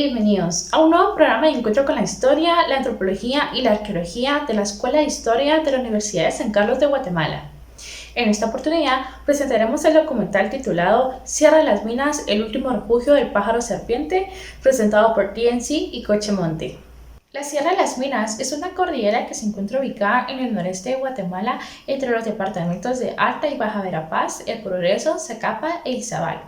y bienvenidos a un nuevo programa de encuentro con la historia, la antropología y la arqueología de la Escuela de Historia de la Universidad de San Carlos de Guatemala. En esta oportunidad presentaremos el documental titulado Sierra de las Minas, el último refugio del pájaro serpiente, presentado por TNC y Cochemonte. La Sierra de las Minas es una cordillera que se encuentra ubicada en el noreste de Guatemala entre los departamentos de Alta y Baja Verapaz, El Progreso, Zacapa e Izabal.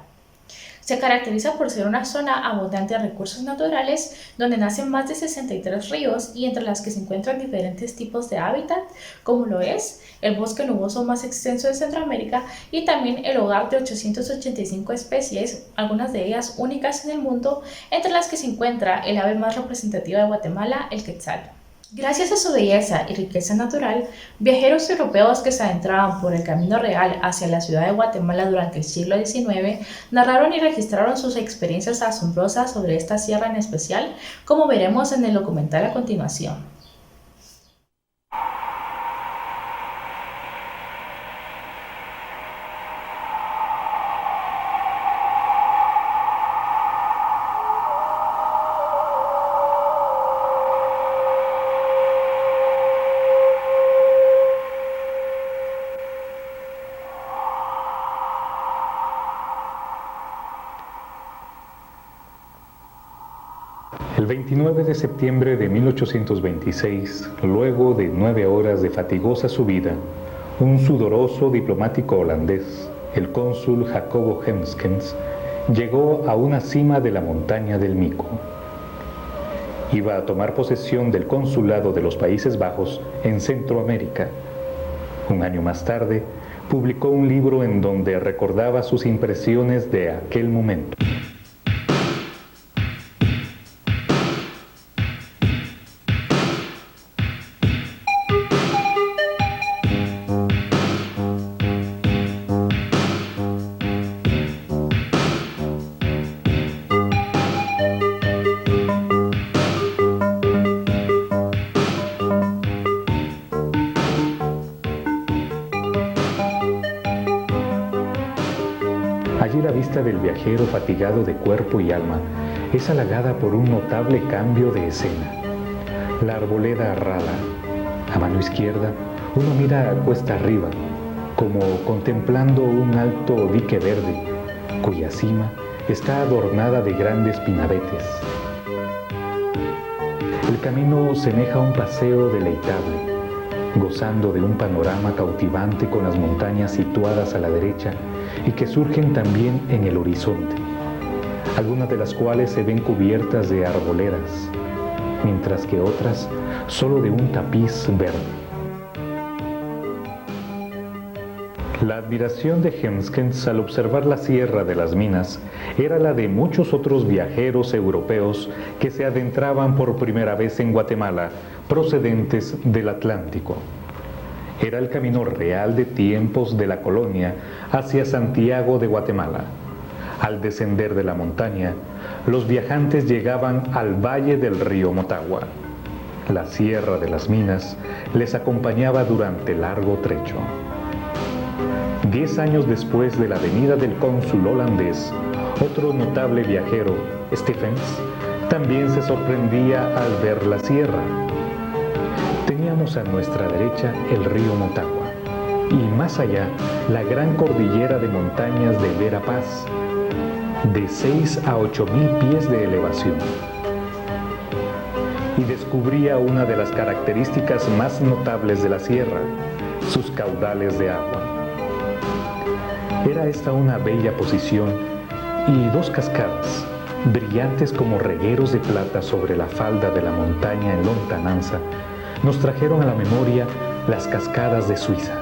Se caracteriza por ser una zona abundante de recursos naturales donde nacen más de 63 ríos y entre las que se encuentran diferentes tipos de hábitat, como lo es el bosque nuboso más extenso de Centroamérica y también el hogar de 885 especies, algunas de ellas únicas en el mundo, entre las que se encuentra el ave más representativa de Guatemala, el quetzal. Gracias a su belleza y riqueza natural, viajeros europeos que se adentraban por el camino real hacia la ciudad de Guatemala durante el siglo XIX narraron y registraron sus experiencias asombrosas sobre esta sierra en especial, como veremos en el documental a continuación. El 29 de septiembre de 1826, luego de 9 horas de fatigosa subida, un sudoroso diplomático holandés, el cónsul Jacobo Hemskens, llegó a una cima de la montaña del Mico. Iba a tomar posesión del consulado de los Países Bajos en Centroamérica. Un año más tarde, publicó un libro en donde recordaba sus impresiones de aquel momento. Allí la vista del viajero fatigado de cuerpo y alma es halagada por un notable cambio de escena. La arboleda rala. A mano izquierda, uno mira cuesta arriba, como contemplando un alto dique verde, cuya cima está adornada de grandes pinaretes. El camino semeja un paseo deleitable, gozando de un panorama cautivante con las montañas situadas a la derecha y que surgen también en el horizonte, algunas de las cuales se ven cubiertas de arboledas, mientras que otras solo de un tapiz verde. La admiración de Hemskens al observar la Sierra de las Minas era la de muchos otros viajeros europeos que se adentraban por primera vez en Guatemala, procedentes del Atlántico. Era el camino real de tiempos de la colonia hacia Santiago de Guatemala. Al descender de la montaña, los viajantes llegaban al valle del río Motagua. La Sierra de las Minas les acompañaba durante largo trecho. 10 años después de la venida del cónsul holandés, otro notable viajero, Stephens, también se sorprendía al ver la sierra. Teníamos a nuestra derecha el río Motagua y más allá la gran cordillera de montañas de Verapaz, de 6 a 8 mil pies de elevación. Y descubría una de las características más notables de la sierra, sus caudales de agua. Era esta una bella posición y 2 cascadas, brillantes como regueros de plata sobre la falda de la montaña en lontananza, nos trajeron a la memoria las cascadas de Suiza.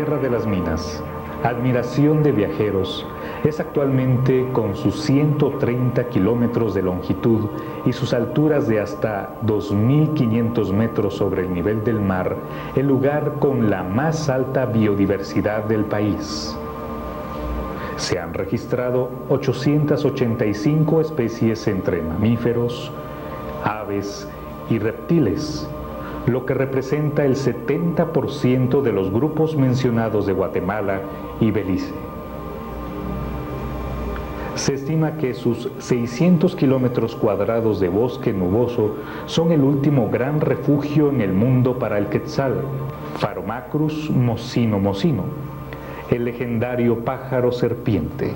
Sierra de las Minas, admiración de viajeros, es actualmente, con sus 130 kilómetros de longitud y sus alturas de hasta 2.500 metros sobre el nivel del mar, el lugar con la más alta biodiversidad del país. Se han registrado 885 especies entre mamíferos, aves y reptiles, lo que representa el 70% de los grupos mencionados de Guatemala y Belice. Se estima que sus 600 kilómetros cuadrados de bosque nuboso son el último gran refugio en el mundo para el quetzal, Pharomacrus mocino mocino, el legendario pájaro serpiente.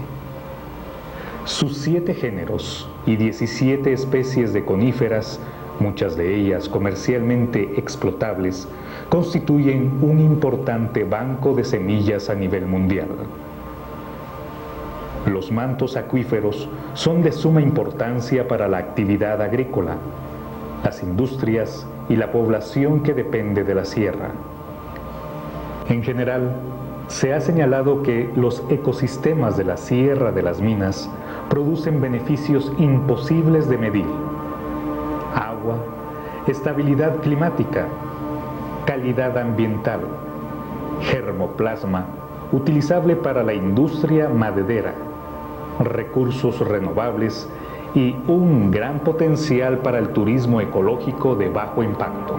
Sus 7 géneros y 17 especies de coníferas, muchas de ellas comercialmente explotables, constituyen un importante banco de semillas a nivel mundial. Los mantos acuíferos son de suma importancia para la actividad agrícola, las industrias y la población que depende de la sierra. En general, se ha señalado que los ecosistemas de la Sierra de las Minas producen beneficios imposibles de medir: agua, estabilidad climática, calidad ambiental, germoplasma, utilizable para la industria maderera, recursos renovables y un gran potencial para el turismo ecológico de bajo impacto.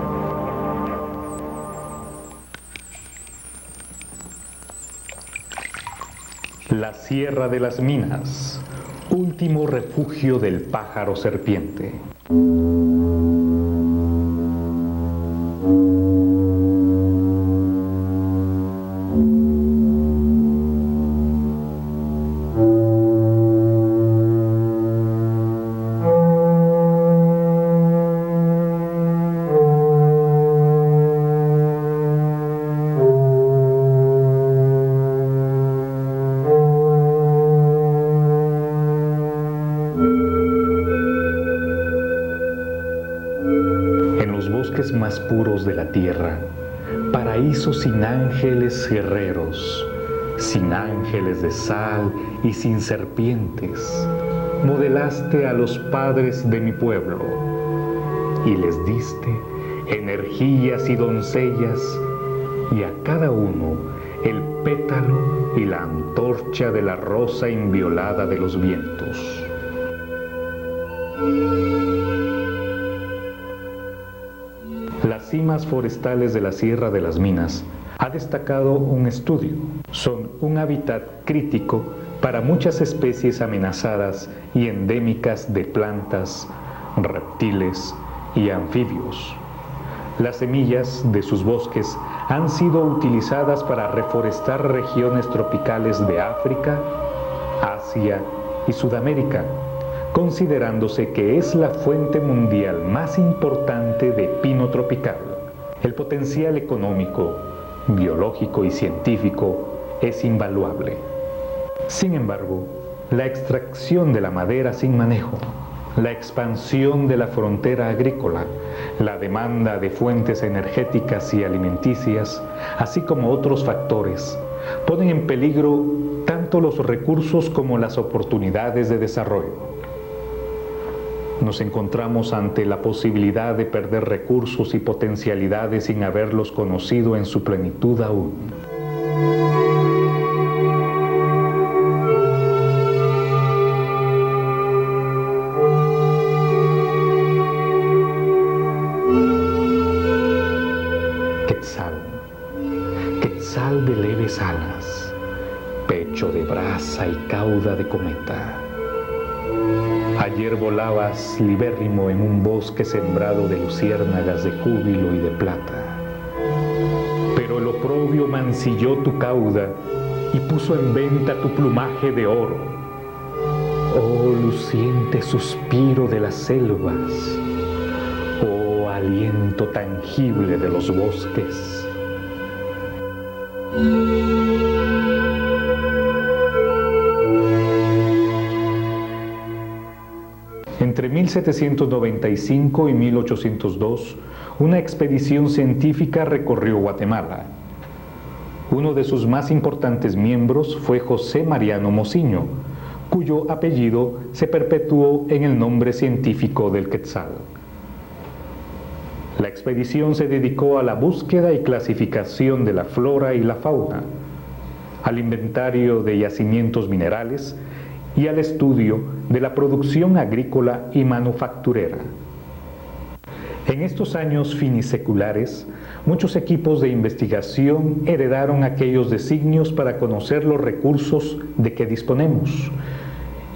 La Sierra de las Minas, último refugio del pájaro serpiente. Más puros de la tierra, paraíso sin ángeles guerreros, sin ángeles de sal y sin serpientes, modelaste a los padres de mi pueblo y les diste energías y doncellas, y a cada uno el pétalo y la antorcha de la rosa inviolada de los vientos. Las cimas forestales de la Sierra de las Minas ha destacado un estudio. Son un hábitat crítico para muchas especies amenazadas y endémicas de plantas, reptiles y anfibios. Las semillas de sus bosques han sido utilizadas para reforestar regiones tropicales de África, Asia y Sudamérica, considerándose que es la fuente mundial más importante de pino tropical. El potencial económico, biológico y científico es invaluable. Sin embargo, la extracción de la madera sin manejo, la expansión de la frontera agrícola, la demanda de fuentes energéticas y alimenticias, así como otros factores, ponen en peligro tanto los recursos como las oportunidades de desarrollo. Nos encontramos ante la posibilidad de perder recursos y potencialidades sin haberlos conocido en su plenitud aún. Quetzal, quetzal de leves alas, pecho de brasa y cauda de cometa. Ayer volabas libérrimo en un bosque sembrado de luciérnagas de júbilo y de plata. Pero el oprobio mancilló tu cauda y puso en venta tu plumaje de oro. Oh luciente suspiro de las selvas, oh aliento tangible de los bosques. Entre 1795 y 1802, una expedición científica recorrió Guatemala. Uno de sus más importantes miembros fue José Mariano Mociño, cuyo apellido se perpetuó en el nombre científico del quetzal. La expedición se dedicó a la búsqueda y clasificación de la flora y la fauna, al inventario de yacimientos minerales y al estudio de la producción agrícola y manufacturera. En estos años finiseculares, muchos equipos de investigación heredaron aquellos designios para conocer los recursos de que disponemos.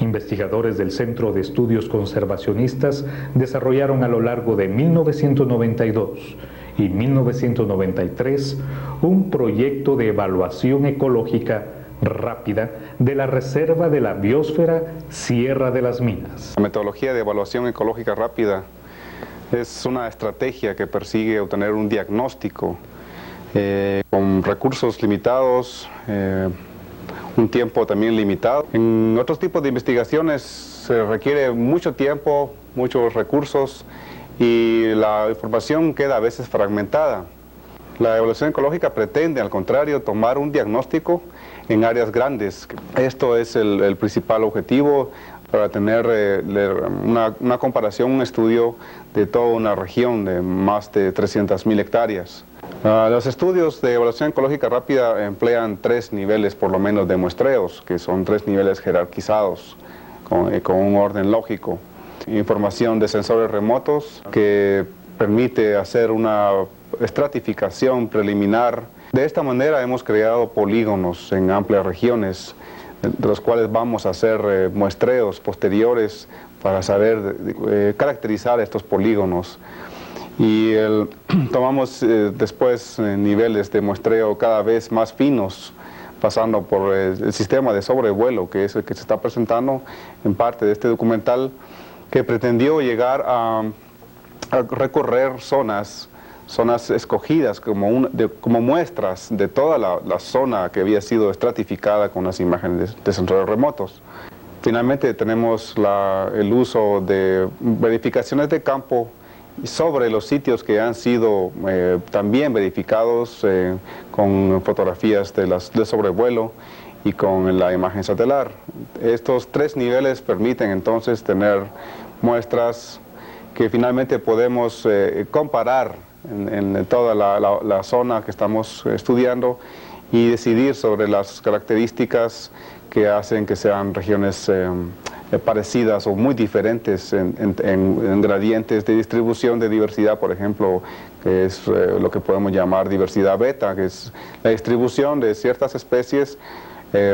Investigadores del Centro de Estudios Conservacionistas desarrollaron a lo largo de 1992 y 1993 un proyecto de evaluación ecológica rápida de la Reserva de la Biosfera Sierra de las Minas. La metodología de evaluación ecológica rápida es una estrategia que persigue obtener un diagnóstico con recursos limitados, un tiempo también limitado. En otros tipos de investigaciones se requiere mucho tiempo, muchos recursos y la información queda a veces fragmentada. La evaluación ecológica pretende, al contrario, tomar un diagnóstico en áreas grandes. Esto es el principal objetivo para tener una comparación, un estudio de toda una región de más de 300.000 hectáreas. Los estudios de evaluación ecológica rápida emplean 3 niveles por lo menos de muestreos, que son 3 niveles jerarquizados con un orden lógico. Información de sensores remotos que permite hacer una estratificación preliminar. De esta manera hemos creado polígonos en amplias regiones, de los cuales vamos a hacer muestreos posteriores para saber caracterizar estos polígonos. Y tomamos después niveles de muestreo cada vez más finos, pasando por el sistema de sobrevuelo, que es el que se está presentando en parte de este documental, que pretendió llegar a recorrer zonas escogidas como muestras de toda la zona que había sido estratificada con las imágenes de sensores remotos. Finalmente tenemos el uso de verificaciones de campo sobre los sitios que han sido también verificados con fotografías de sobrevuelo y con la imagen satelar. Estos 3 niveles permiten entonces tener muestras que finalmente podemos comparar en toda la zona que estamos estudiando y decidir sobre las características que hacen que sean regiones parecidas o muy diferentes en gradientes de distribución de diversidad, por ejemplo, que es lo que podemos llamar diversidad beta, que es la distribución de ciertas especies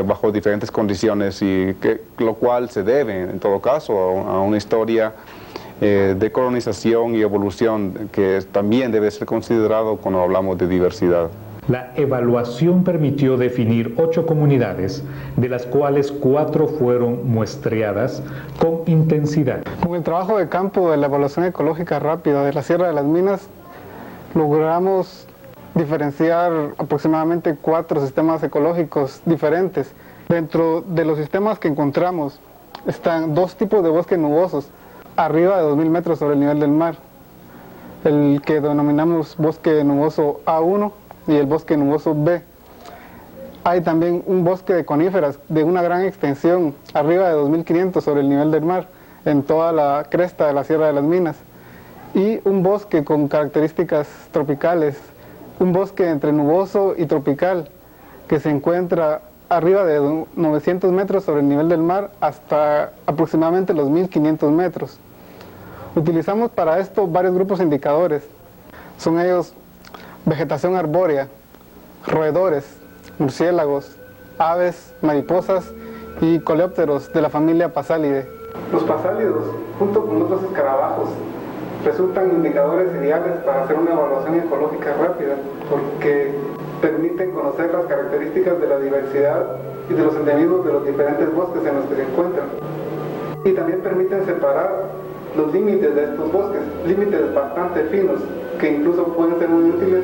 bajo diferentes condiciones, y lo cual se debe en todo caso a una historia de colonización y evolución que también debe ser considerado cuando hablamos de diversidad. La evaluación permitió definir 8 comunidades, de las cuales 4 fueron muestreadas con intensidad. Con el trabajo de campo de la evaluación ecológica rápida de la Sierra de las Minas, logramos diferenciar aproximadamente 4 sistemas ecológicos diferentes. Dentro de los sistemas que encontramos están 2 tipos de bosques nubosos, arriba de 2.000 metros sobre el nivel del mar. El que denominamos bosque nuboso A1 y el bosque nuboso B. Hay también un bosque de coníferas de una gran extensión, arriba de 2.500 sobre el nivel del mar, en toda la cresta de la Sierra de las Minas. Y un bosque con características tropicales, un bosque entre nuboso y tropical, que se encuentra arriba de 900 metros sobre el nivel del mar hasta aproximadamente los 1.500 metros. Utilizamos para esto varios grupos indicadores. Son ellos vegetación arbórea, roedores, murciélagos, aves, mariposas y coleópteros de la familia Pasalidae. Los pasálidos, junto con otros escarabajos, resultan indicadores ideales para hacer una evaluación ecológica rápida, porque permiten conocer las características de la diversidad y de los endemismos de los diferentes bosques en los que se encuentran. Y también permiten separar los límites de estos bosques, límites bastante finos, que incluso pueden ser muy útiles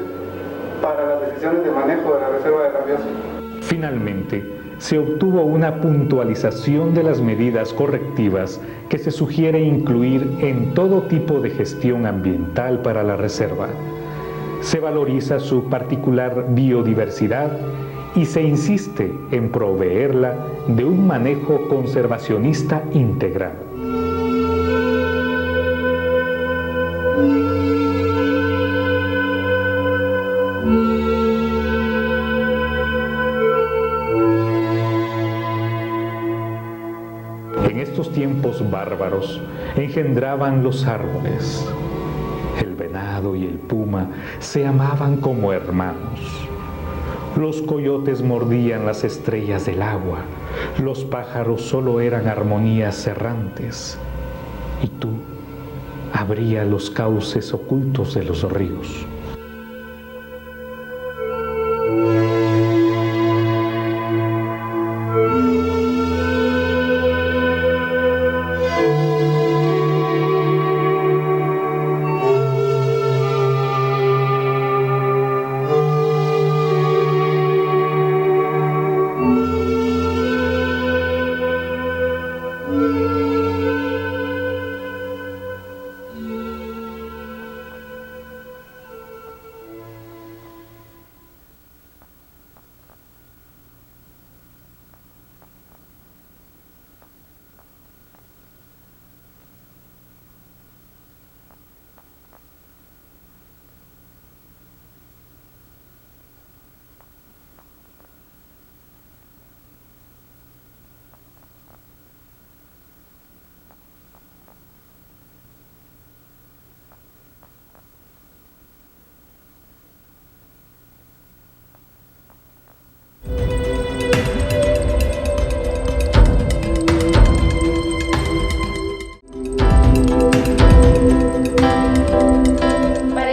para las decisiones de manejo de la reserva de la biosfera. Finalmente, se obtuvo una puntualización de las medidas correctivas que se sugiere incluir en todo tipo de gestión ambiental para la reserva. Se valoriza su particular biodiversidad y se insiste en proveerla de un manejo conservacionista integral. En estos tiempos bárbaros engendraban los árboles. El venado y el puma se amaban como hermanos. Los coyotes mordían las estrellas del agua. Los pájaros solo eran armonías errantes. Y tú abrías los cauces ocultos de los ríos.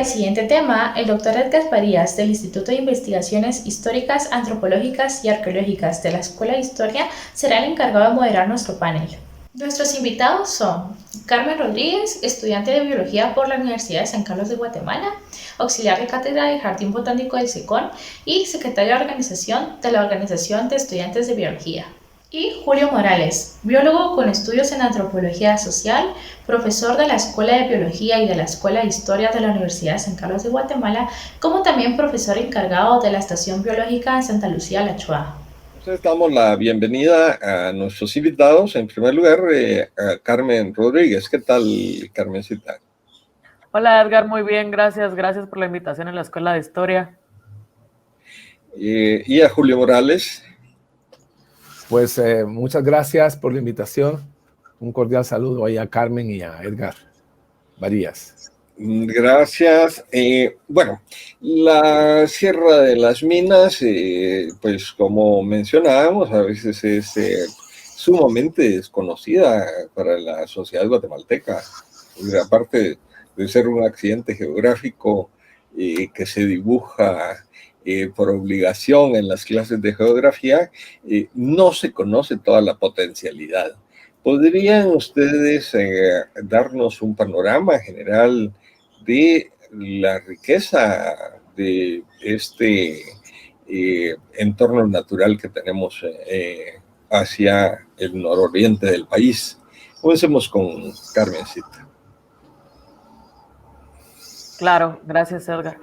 Siguiente tema, el doctor Edgar Varías del Instituto de Investigaciones Históricas, Antropológicas y Arqueológicas de la Escuela de Historia será el encargado de moderar nuestro panel. Nuestros invitados son Carmen Rodríguez, estudiante de Biología por la Universidad de San Carlos de Guatemala, auxiliar de cátedra del Jardín Botánico del SECON y secretaria de organización de la Organización de Estudiantes de Biología. Y Julio Morales, biólogo con estudios en antropología social, profesor de la Escuela de Biología y de la Escuela de Historia de la Universidad de San Carlos de Guatemala, como también profesor encargado de la Estación Biológica en Santa Lucía, La Chua. Entonces damos la bienvenida a nuestros invitados. En primer lugar, a Carmen Rodríguez. ¿Qué tal, Carmencita? Hola, Edgar, muy bien, gracias. Gracias por la invitación a la Escuela de Historia. Y a Julio Morales. Pues muchas gracias por la invitación. Un cordial saludo ahí a Carmen y a Edgar Varías. Gracias. Bueno, la Sierra de las Minas, pues como mencionábamos, a veces es sumamente desconocida para la sociedad guatemalteca. Aparte de ser un accidente geográfico que se dibuja por obligación en las clases de geografía, no se conoce toda la potencialidad. ¿Podrían ustedes darnos un panorama general de la riqueza de este entorno natural que tenemos hacia el nororiente del país? Comencemos con Carmencita. Claro, gracias, Edgar.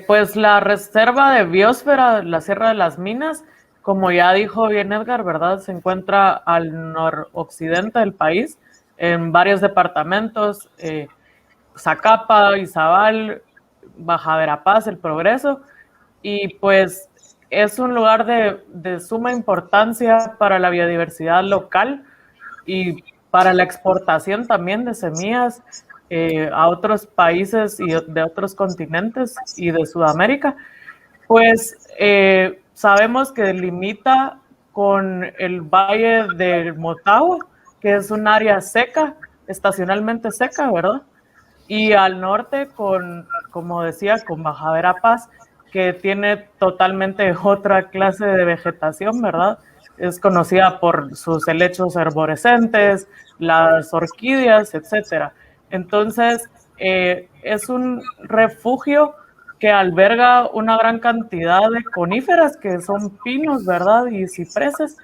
Pues la reserva de biosfera, la Sierra de las Minas, como ya dijo bien Edgar, ¿verdad? Se encuentra al noroccidente del país, en varios departamentos, Zacapa, Izabal, Baja Verapaz, El Progreso, y pues es un lugar de suma importancia para la biodiversidad local y para la exportación también de semillas a otros países y de otros continentes y de Sudamérica. Pues sabemos que limita con el Valle del Motagua, que es un área seca, estacionalmente seca, ¿verdad? Y al norte con, como decía, con Baja Verapaz, que tiene totalmente otra clase de vegetación, ¿verdad? Es conocida por sus helechos arborescentes, las orquídeas, etcétera. Entonces, es un refugio que alberga una gran cantidad de coníferas, que son pinos, ¿verdad? Y cipreses,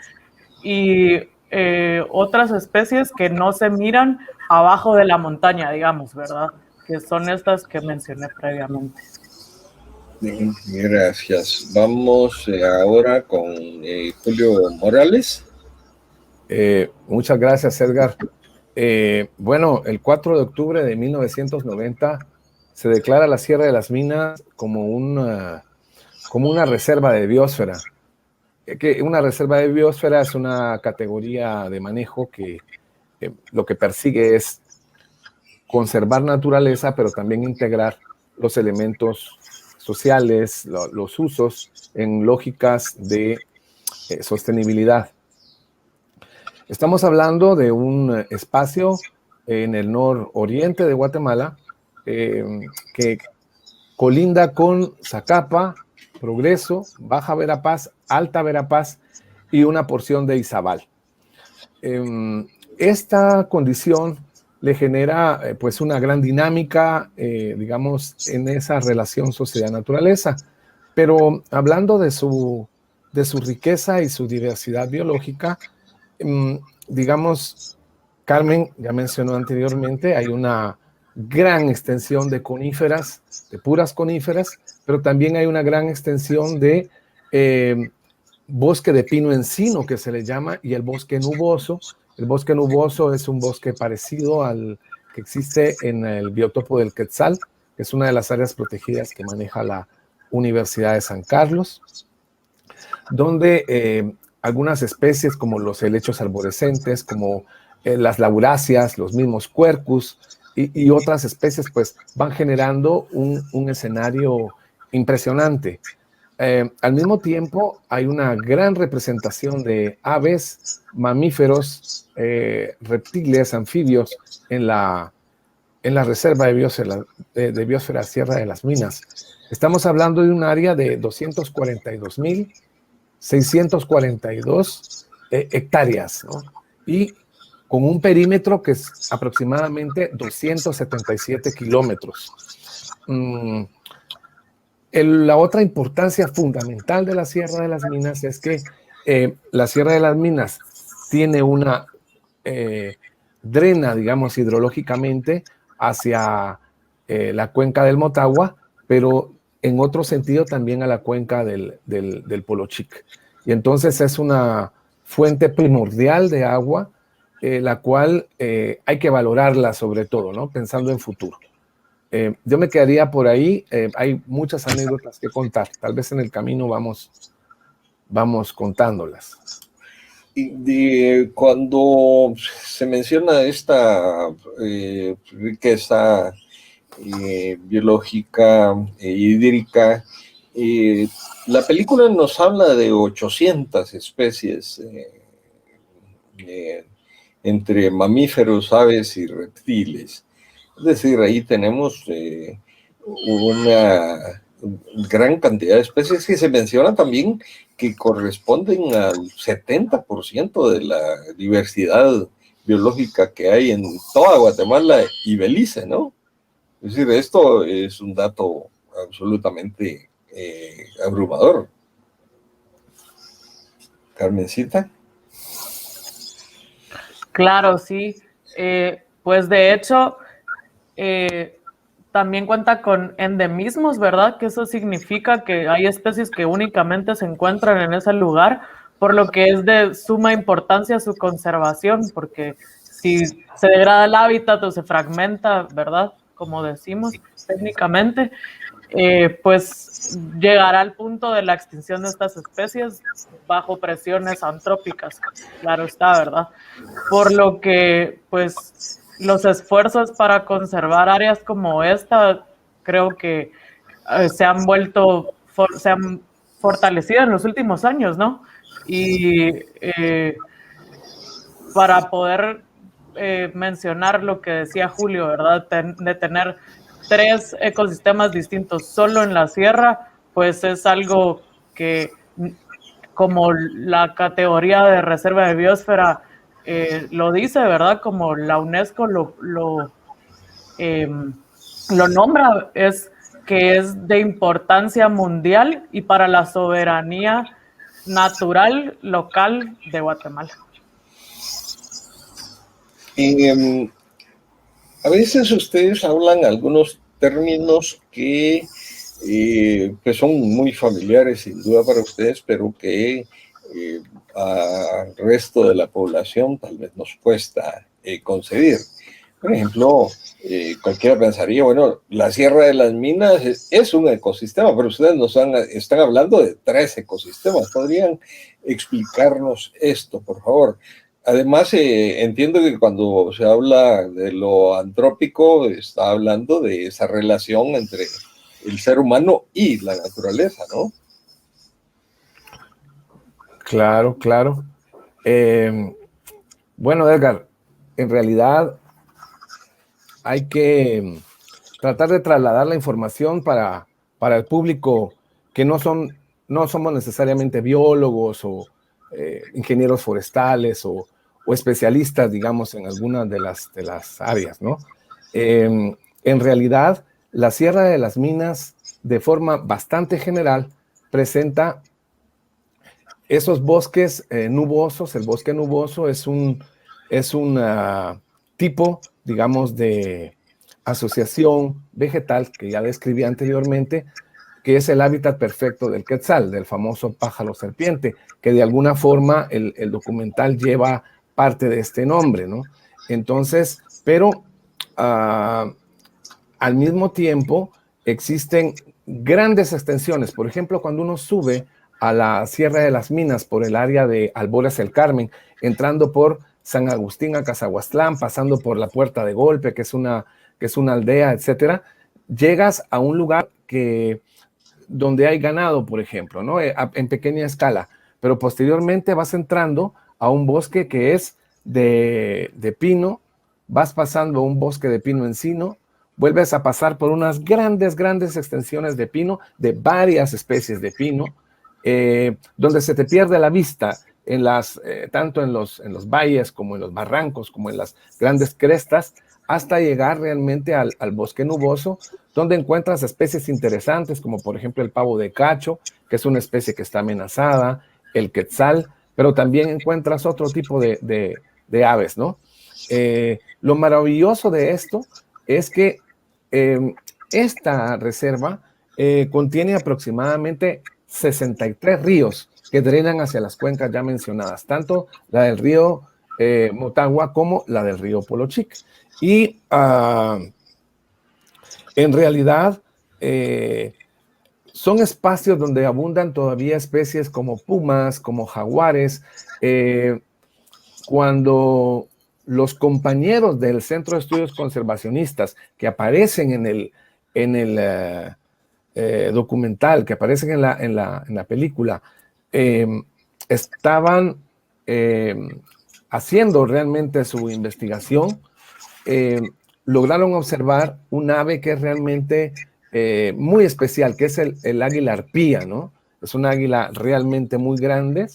y otras especies que no se miran abajo de la montaña, digamos, ¿verdad? Que son estas que mencioné previamente. Bien, gracias. Vamos ahora con Julio Morales. Muchas gracias, Edgar. Bueno, el 4 de octubre de 1990 se declara la Sierra de las Minas como una reserva de biosfera. Que una reserva de biosfera es una categoría de manejo que lo que persigue es conservar naturaleza, pero también integrar los elementos sociales, los usos en lógicas de sostenibilidad. Estamos hablando de un espacio en el nororiente de Guatemala que colinda con Zacapa, Progreso, Baja Verapaz, Alta Verapaz y una porción de Izabal. Esta condición le genera pues una gran dinámica, digamos, en esa relación sociedad-naturaleza. Pero hablando de su riqueza y su diversidad biológica, digamos, Carmen ya mencionó anteriormente, hay una gran extensión de coníferas, de puras coníferas, pero también hay una gran extensión de bosque de pino encino, que se le llama, y el bosque nuboso. El bosque nuboso es un bosque parecido al que existe en el biotopo del Quetzal, que es una de las áreas protegidas que maneja la Universidad de San Carlos, donde algunas especies como los helechos arborescentes, como las lauráceas, los mismos quercus y otras especies, pues van generando un escenario impresionante. Al mismo tiempo, hay una gran representación de aves, mamíferos, reptiles, anfibios en la reserva de biosfera Sierra de las Minas. Estamos hablando de un área de 242.642 hectáreas, ¿no? Y con un perímetro que es aproximadamente 277 kilómetros. La otra importancia fundamental de la Sierra de las Minas es que la Sierra de las Minas tiene una drena, digamos, hidrológicamente hacia la cuenca del Motagua, pero en otro sentido también a la cuenca del Polo Chic. Y entonces es una fuente primordial de agua, la cual hay que valorarla sobre todo, ¿no? Pensando en futuro. Yo me quedaría por ahí. Hay muchas anécdotas que contar. Tal vez en el camino vamos contándolas. Cuando se menciona esta riqueza biológica e hídrica, la película nos habla de 800 especies entre mamíferos, aves y reptiles. Es decir, ahí tenemos una gran cantidad de especies que se menciona también que corresponden al 70% de la diversidad biológica que hay en toda Guatemala y Belice, ¿no? Es decir, esto es un dato absolutamente abrumador. Carmencita. Claro, sí. Pues de hecho, también cuenta con endemismos, ¿verdad? Que eso significa que hay especies que únicamente se encuentran en ese lugar, por lo que es de suma importancia su conservación, porque si se degrada el hábitat o se fragmenta, ¿verdad? Como decimos técnicamente, pues llegará al punto de la extinción de estas especies bajo presiones antrópicas, claro está, ¿verdad? Por lo que, pues, los esfuerzos para conservar áreas como esta creo que se han fortalecido en los últimos años, ¿no? Y para poder mencionar lo que decía Julio, ¿verdad? De tener 3 ecosistemas distintos solo en la sierra, pues es algo que, como la categoría de reserva de biosfera lo dice, ¿verdad? Como la UNESCO lo nombra, es que es de importancia mundial y para la soberanía natural local de Guatemala. A veces ustedes hablan algunos términos que que son muy familiares sin duda para ustedes, pero que al resto de la población tal vez nos cuesta concebir. Por ejemplo, cualquiera pensaría, bueno, la Sierra de las Minas es un ecosistema, pero ustedes están hablando de 3 ecosistemas. ¿Podrían explicarnos esto, por favor? Además, entiendo que cuando se habla de lo antrópico, está hablando de esa relación entre el ser humano y la naturaleza, ¿no? Claro, claro. Bueno, Edgar, en realidad hay que tratar de trasladar la información para el público que no somos necesariamente biólogos o ingenieros forestales o especialistas, digamos, en algunas de las áreas, ¿no? En realidad, la Sierra de las Minas, de forma bastante general, presenta esos bosques nubosos. El bosque nuboso es un tipo, digamos, de asociación vegetal que ya describí anteriormente, que es el hábitat perfecto del quetzal, del famoso pájaro serpiente, que de alguna forma el documental lleva parte de este nombre, ¿no? Entonces, pero al mismo tiempo existen grandes extensiones. Por ejemplo, cuando uno sube a la Sierra de las Minas por el área de Albores del Carmen, entrando por San Agustín a Cazahuastlán, pasando por la Puerta de Golpe, que es una aldea, etcétera, llegas a un lugar donde hay ganado, por ejemplo, ¿no? En pequeña escala, pero posteriormente vas entrando a un bosque que es de pino, vas pasando a un bosque de pino encino, vuelves a pasar por unas grandes extensiones de pino, de varias especies de pino, donde se te pierde la vista tanto en los valles como en los barrancos, como en las grandes crestas, hasta llegar realmente al bosque nuboso, donde encuentras especies interesantes, como por ejemplo el pavo de cacho, que es una especie que está amenazada, el quetzal, pero también encuentras otro tipo de aves, ¿no? Lo maravilloso de esto es que esta reserva contiene aproximadamente 63 ríos que drenan hacia las cuencas ya mencionadas, tanto la del río Motagua como la del río Polochic. Y en realidad son espacios donde abundan todavía especies como pumas, como jaguares. Cuando los compañeros del Centro de Estudios Conservacionistas que aparecen en el documental, que aparecen en la película, estaban haciendo realmente su investigación, lograron observar un ave que es realmente muy especial, que es el águila arpía, ¿no? Es un águila realmente muy grande.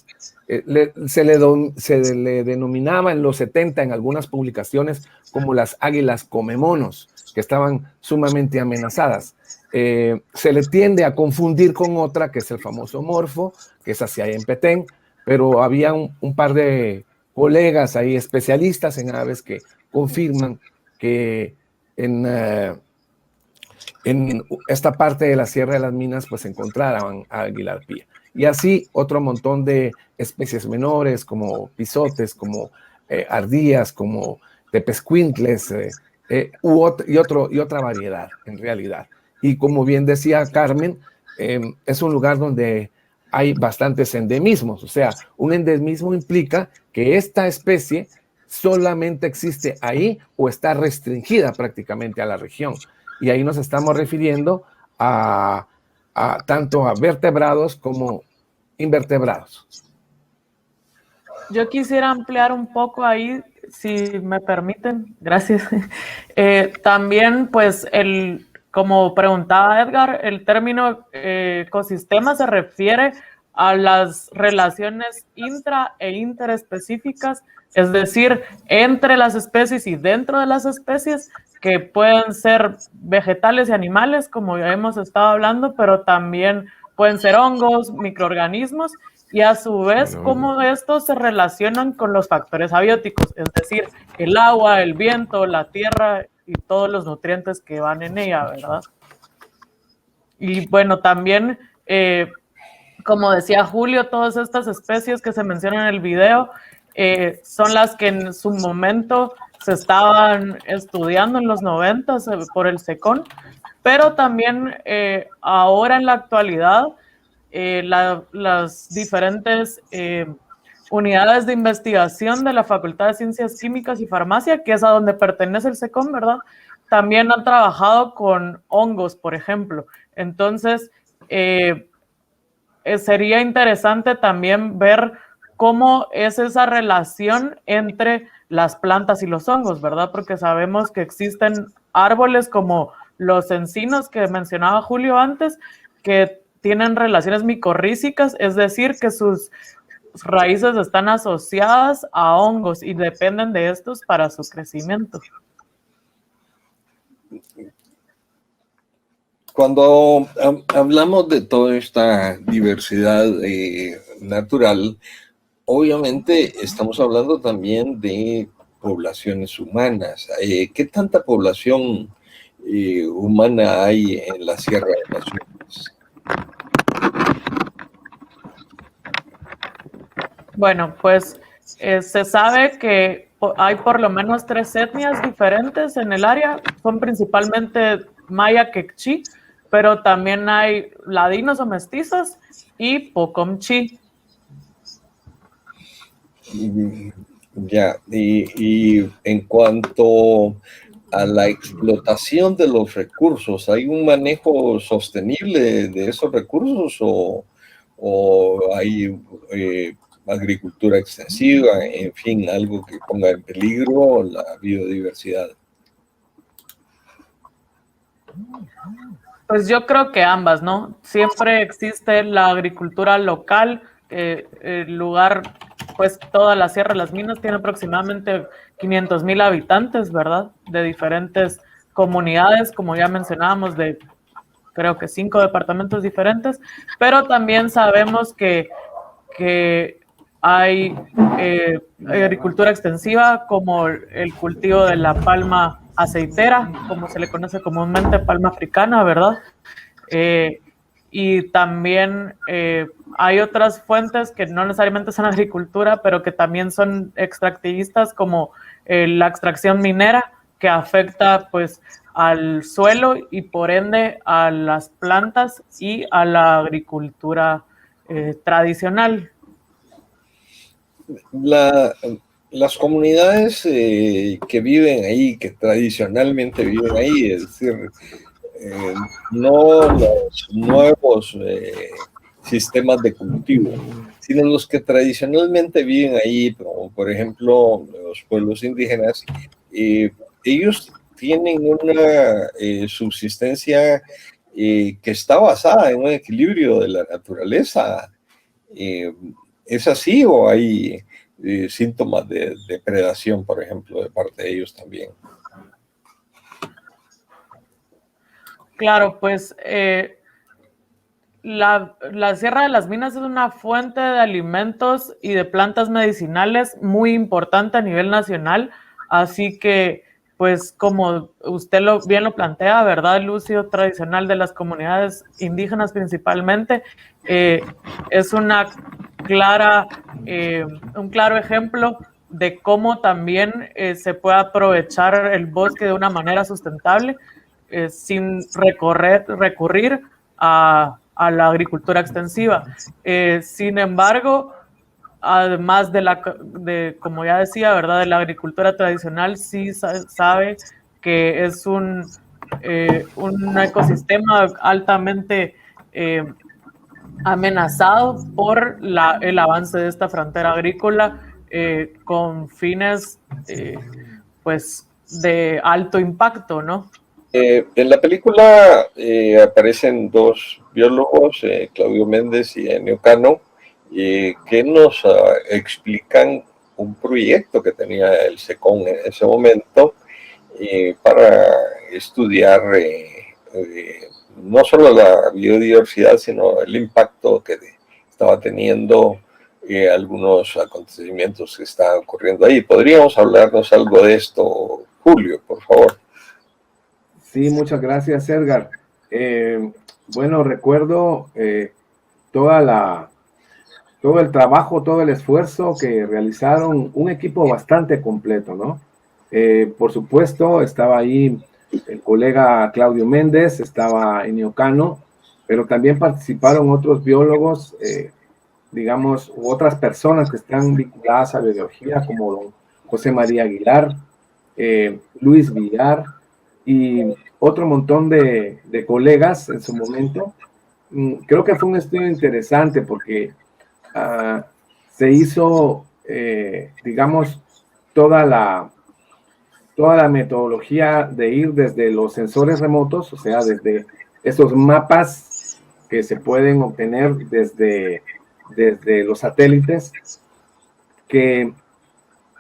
Se le denominaba en los 70 en algunas publicaciones como las águilas comemonos, que estaban sumamente amenazadas. Se le tiende a confundir con otra, que es el famoso morfo, que es hacia en Petén, pero había un par de colegas ahí, especialistas en aves, que confirman que en esta parte de la Sierra de las Minas pues encontraban águila arpía. Y así otro montón de especies menores como pisotes, como ardías, como tepezcuintles y otra variedad en realidad. Y como bien decía Carmen, es un lugar donde hay bastantes endemismos. O sea, un endemismo implica que esta especie solamente existe ahí o está restringida prácticamente a la región. Y ahí nos estamos refiriendo tanto a vertebrados como invertebrados. Yo quisiera ampliar un poco ahí, si me permiten, gracias. También, pues, como preguntaba Edgar, el término ecosistema se refiere a las relaciones intra e interespecíficas, es decir, entre las especies y dentro de las especies, que pueden ser vegetales y animales, como ya hemos estado hablando, pero también pueden ser hongos, microorganismos, y a su vez cómo estos se relacionan con los factores abióticos, es decir, el agua, el viento, la tierra y todos los nutrientes que van en ella, ¿verdad? Y bueno, también, como decía Julio, todas estas especies que se mencionan en el video son las que en su momento se estaban estudiando en los 90 por el SECON, pero también ahora en la actualidad las diferentes unidades de investigación de la Facultad de Ciencias Químicas y Farmacia, que es a donde pertenece el SECON, ¿verdad? También han trabajado con hongos, por ejemplo. Entonces, sería interesante también ver cómo es esa relación entre las plantas y los hongos, ¿verdad? Porque sabemos que existen árboles como los encinos que mencionaba Julio antes, que tienen relaciones micorrízicas, es decir, que sus raíces están asociadas a hongos y dependen de estos para su crecimiento. Cuando hablamos de toda esta diversidad natural, obviamente estamos hablando también de poblaciones humanas. ¿Qué tanta población humana hay en la Sierra de las Minas? Bueno, pues se sabe que hay por lo menos 3 etnias diferentes en el área. Son principalmente maya quechí, pero también hay ladinos o mestizos y pocomchi. Ya, y en cuanto a la explotación de los recursos, ¿hay un manejo sostenible de esos recursos o hay agricultura extensiva, en fin, algo que ponga en peligro la biodiversidad? Pues yo creo que ambas, ¿no? Siempre existe la agricultura local, el lugar, pues toda la Sierra de las Minas tiene aproximadamente 500,000 habitantes, ¿verdad? De diferentes comunidades, como ya mencionábamos, de creo que 5 departamentos diferentes, pero también sabemos que hay agricultura extensiva como el cultivo de la palma aceitera, como se le conoce comúnmente, palma africana, ¿verdad? Y también hay otras fuentes que no necesariamente son agricultura, pero que también son extractivistas, como la extracción minera, que afecta pues al suelo y por ende a las plantas y a la agricultura tradicional. Las comunidades que viven ahí, que tradicionalmente viven ahí, es decir, no los nuevos sistemas de cultivo, sino los que tradicionalmente viven ahí, como por ejemplo los pueblos indígenas, ellos tienen una subsistencia que está basada en un equilibrio de la naturaleza. ¿Es así o hay síntomas de depredación, por ejemplo, de parte de ellos también? Claro, pues la Sierra de las Minas es una fuente de alimentos y de plantas medicinales muy importante a nivel nacional, así que, pues como usted bien lo plantea, ¿verdad? El uso tradicional de las comunidades indígenas principalmente es una un claro ejemplo de cómo también se puede aprovechar el bosque de una manera sustentable sin recurrir a la agricultura extensiva. Sin embargo, además de, como ya decía, ¿verdad? De la agricultura tradicional, sí sabe que es un ecosistema altamente amenazado por el avance de esta frontera agrícola con fines pues de alto impacto, ¿no? En la película aparecen dos biólogos, Claudio Méndez y Ennio Cano, que nos explican un proyecto que tenía el SECON en ese momento para estudiar no solo la biodiversidad, sino el impacto que estaba teniendo algunos acontecimientos que estaban ocurriendo ahí. ¿Podríamos hablarnos algo de esto, Julio, por favor? Sí, muchas gracias, Edgar. bueno, recuerdo todo el trabajo, todo el esfuerzo que realizaron, un equipo bastante completo, ¿no? Por supuesto, estaba ahí el colega Claudio Méndez, estaba Ennio Cano, pero también participaron otros biólogos, digamos, u otras personas que están vinculadas a biología, como don José María Aguilar, Luis Villar y otro montón de colegas en su momento. Creo que fue un estudio interesante porque se hizo, digamos, toda la metodología de ir desde los sensores remotos, o sea, desde esos mapas que se pueden obtener desde los satélites, que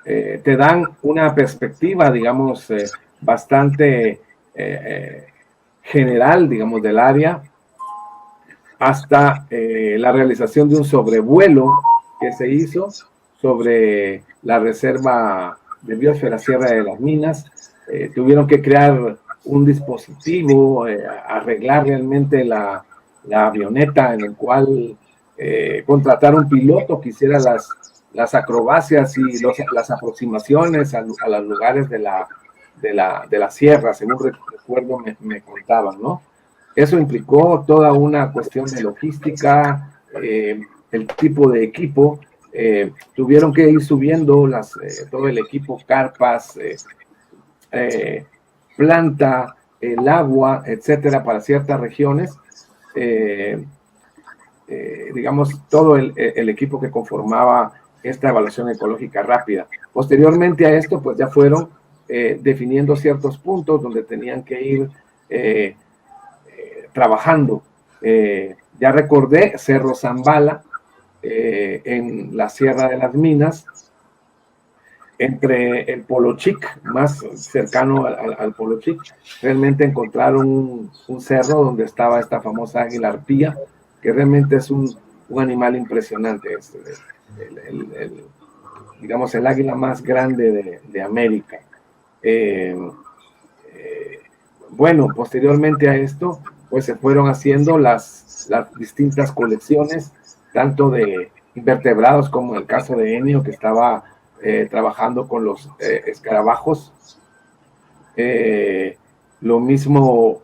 te dan una perspectiva, digamos, bastante general, digamos, del área, hasta la realización de un sobrevuelo que se hizo sobre la reserva de biosfera Sierra de las Minas. Tuvieron que crear un dispositivo, arreglar realmente la avioneta en el cual contratar un piloto que hiciera las acrobacias y las aproximaciones a los lugares de la sierra, según recuerdo me contaban, ¿no? Eso implicó toda una cuestión de logística, el tipo de equipo. Tuvieron que ir subiendo todo el equipo, carpas, planta, el agua, etcétera, para ciertas regiones. Digamos, todo el equipo que conformaba esta evaluación ecológica rápida. Posteriormente a esto, pues ya fueron definiendo ciertos puntos donde tenían que ir trabajando. Ya recordé Cerro Zambala, en la Sierra de las Minas, entre el Polo Chic, más cercano al Polo Chic. Realmente encontraron un cerro donde estaba esta famosa águila arpía, que realmente es un animal impresionante. Es digamos, el águila más grande de América. Bueno, posteriormente a esto, pues se fueron haciendo las distintas colecciones, tanto de invertebrados como en el caso de Ennio, que estaba trabajando con los escarabajos. Lo mismo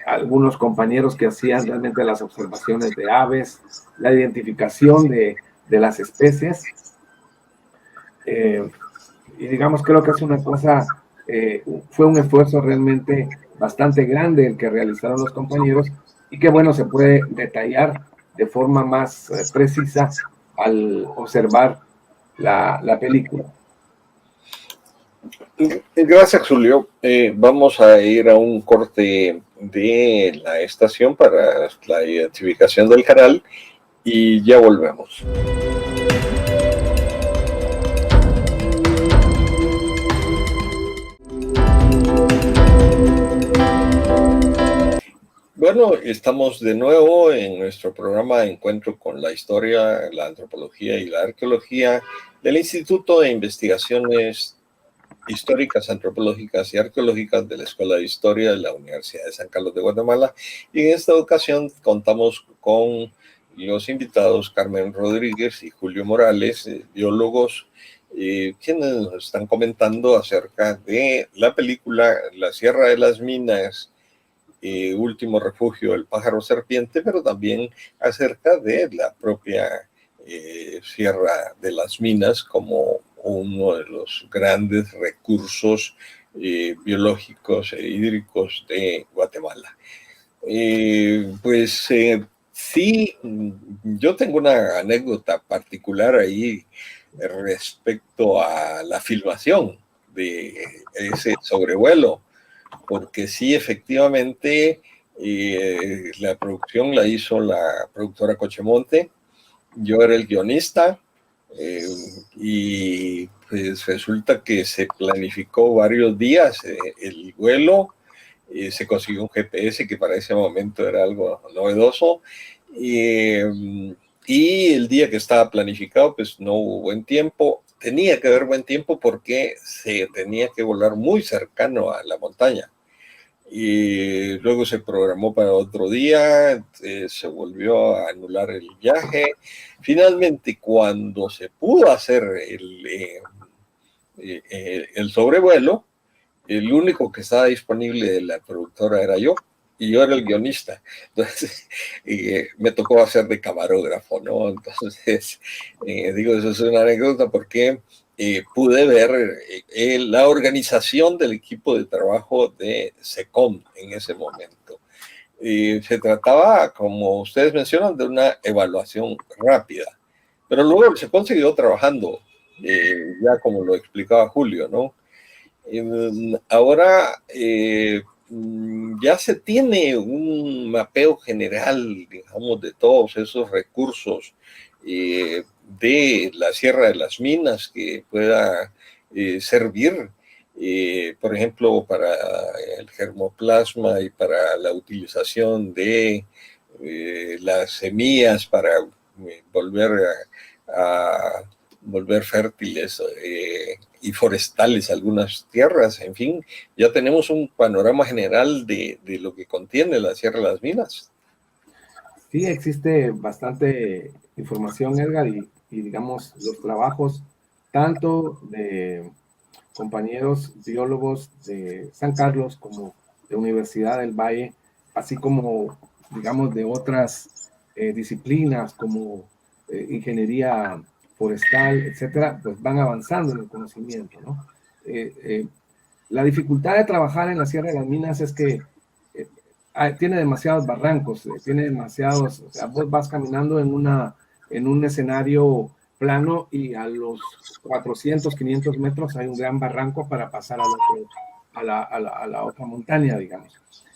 algunos compañeros que hacían realmente las observaciones de aves, la identificación de las especies. Y digamos, creo que es una cosa, fue un esfuerzo realmente bastante grande el que realizaron los compañeros y que bueno, se puede detallar de forma más precisa al observar la película. Gracias, Julio. Vamos a ir a un corte de la estación para la identificación del canal y ya volvemos. Bueno, estamos de nuevo en nuestro programa de encuentro con la historia, la antropología y la arqueología del Instituto de Investigaciones Históricas, Antropológicas y Arqueológicas de la Escuela de Historia de la Universidad de San Carlos de Guatemala. Y en esta ocasión contamos con los invitados Carmen Rodríguez y Julio Morales, biólogos, quienes nos están comentando acerca de la película La Sierra de las Minas, Último Refugio del Pájaro Serpiente, pero también acerca de la propia Sierra de las Minas como uno de los grandes recursos biológicos e hídricos de Guatemala. Sí, yo tengo una anécdota particular ahí respecto a la filmación de ese sobrevuelo, porque sí, efectivamente, la producción la hizo la productora Cochemonte, yo era el guionista, y pues resulta que se planificó varios días el vuelo, se consiguió un GPS que para ese momento era algo novedoso, y el día que estaba planificado pues no hubo buen tiempo. Tenía que haber buen tiempo porque se tenía que volar muy cercano a la montaña. y luego se programó para otro día, se volvió a anular el viaje. Finalmente, cuando se pudo hacer el sobrevuelo, el único que estaba disponible de la productora era yo, y yo era el guionista. Entonces, me tocó hacer de camarógrafo, ¿no? Entonces, digo, eso es una anécdota porque pude ver la organización del equipo de trabajo de SECOM en ese momento. Se trataba, como ustedes mencionan, de una evaluación rápida, pero luego se consiguió trabajando, ya como lo explicaba Julio, ¿no? Ahora ya se tiene un mapeo general, digamos, de todos esos recursos de la Sierra de las Minas que pueda servir, por ejemplo, para el germoplasma y para la utilización de las semillas para volver fértiles y forestales algunas tierras. En fin, ya tenemos un panorama general de lo que contiene la Sierra de las Minas. Sí, existe bastante información, Edgar, y digamos los trabajos tanto de compañeros biólogos de San Carlos como de Universidad del Valle, así como, digamos, de otras disciplinas como ingeniería forestal, etcétera, pues van avanzando en el conocimiento, ¿no? La dificultad de trabajar en la Sierra de las Minas es que tiene demasiados barrancos, tiene demasiados, o sea, vos vas caminando en un escenario plano y a los 400, 500 metros hay un gran barranco para pasar a la otra montaña, digamos.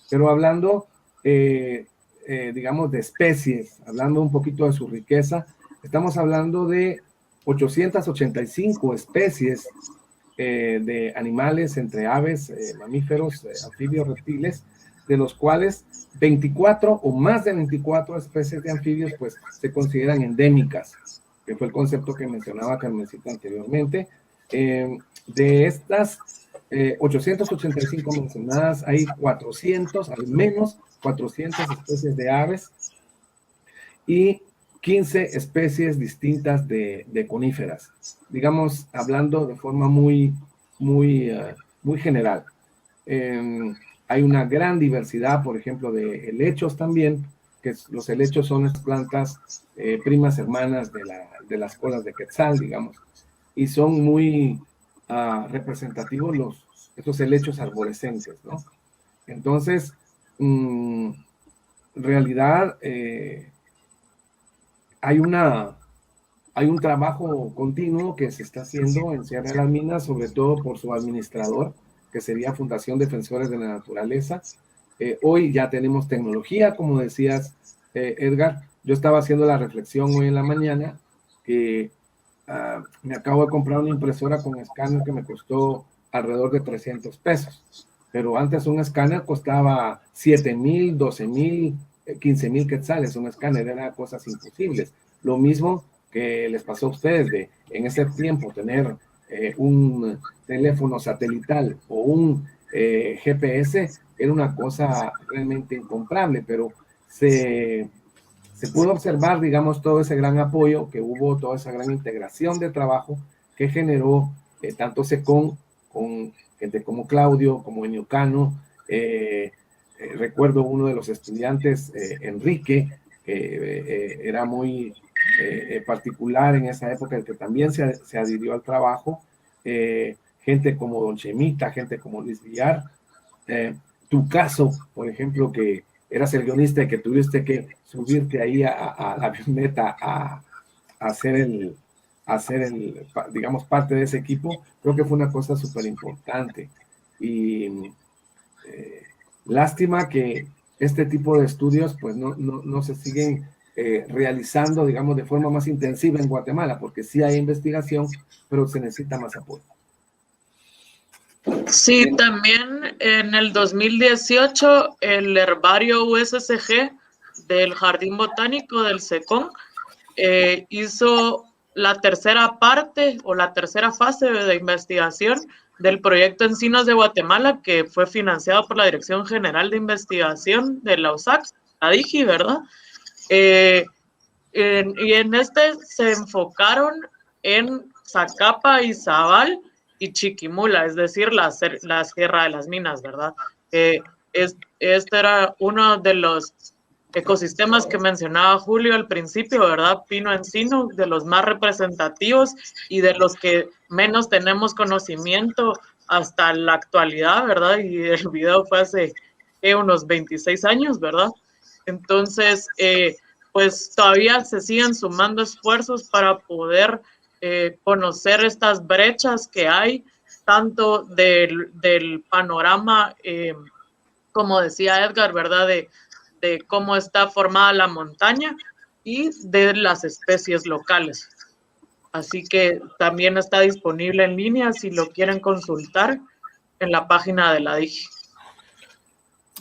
Pero hablando, digamos, de especies, hablando un poquito de su riqueza, estamos hablando de 885 especies de animales, entre aves, mamíferos, anfibios, reptiles, de los cuales 24 o más de 24 especies de anfibios pues se consideran endémicas, que fue el concepto que mencionaba Carmencita anteriormente. De estas 885 mencionadas, hay 400, al menos 400 especies de aves y 15 especies distintas de coníferas, digamos, hablando de forma muy general. Hay una gran diversidad, por ejemplo, de helechos también, que los helechos son las plantas primas hermanas de las colas de quetzal, digamos, y son muy representativos estos helechos arborescentes, ¿no? Entonces, en realidad, hay un trabajo continuo que se está haciendo en Sierra de las Minas, sobre todo por su administrador, que sería Fundación Defensores de la Naturaleza. Hoy ya tenemos tecnología, como decías, Edgar. Yo estaba haciendo la reflexión hoy en la mañana que me acabo de comprar una impresora con escáner que me costó alrededor de 300 pesos. Pero antes un escáner costaba 7,000, 12,000, 15,000 quetzales. Un escáner era cosas imposibles. Lo mismo que les pasó a ustedes en ese tiempo tener un teléfono satelital o un GPS era una cosa realmente incomparable, pero se pudo observar, digamos, todo ese gran apoyo que hubo, toda esa gran integración de trabajo que generó tanto SECOM con gente como Claudio, como Enio Cano. Recuerdo uno de los estudiantes, Enrique, que era muy particular en esa época, el que también se adhirió al trabajo, gente como Don Chemita, gente como Luis Villar, tu caso, por ejemplo, que eras el guionista y que tuviste que subirte ahí a la avioneta a hacer digamos, parte de ese equipo. Creo que fue una cosa súper importante y lástima que este tipo de estudios pues no se siguen realizando, digamos, de forma más intensiva en Guatemala, porque sí hay investigación, pero se necesita más apoyo. Sí, también en el 2018 el herbario USCG del Jardín Botánico del SECOM hizo la tercera parte o la tercera fase de investigación del proyecto Encinos de Guatemala, que fue financiado por la Dirección General de Investigación de la USAC, la DIGI, ¿verdad? Y en este se enfocaron en Zacapa, Izabal y Chiquimula, es decir, la Sierra de las Minas, ¿verdad? Este era uno de los ecosistemas que mencionaba Julio al principio, ¿verdad? Pino encino, de los más representativos y de los que menos tenemos conocimiento hasta la actualidad, ¿verdad? Y el video fue hace unos 26 años, ¿verdad? Entonces, pues todavía se siguen sumando esfuerzos para poder conocer estas brechas que hay, tanto del panorama, como decía Edgar, ¿verdad? De cómo está formada la montaña y de las especies locales. Así que también está disponible en línea si lo quieren consultar en la página de la DIGI.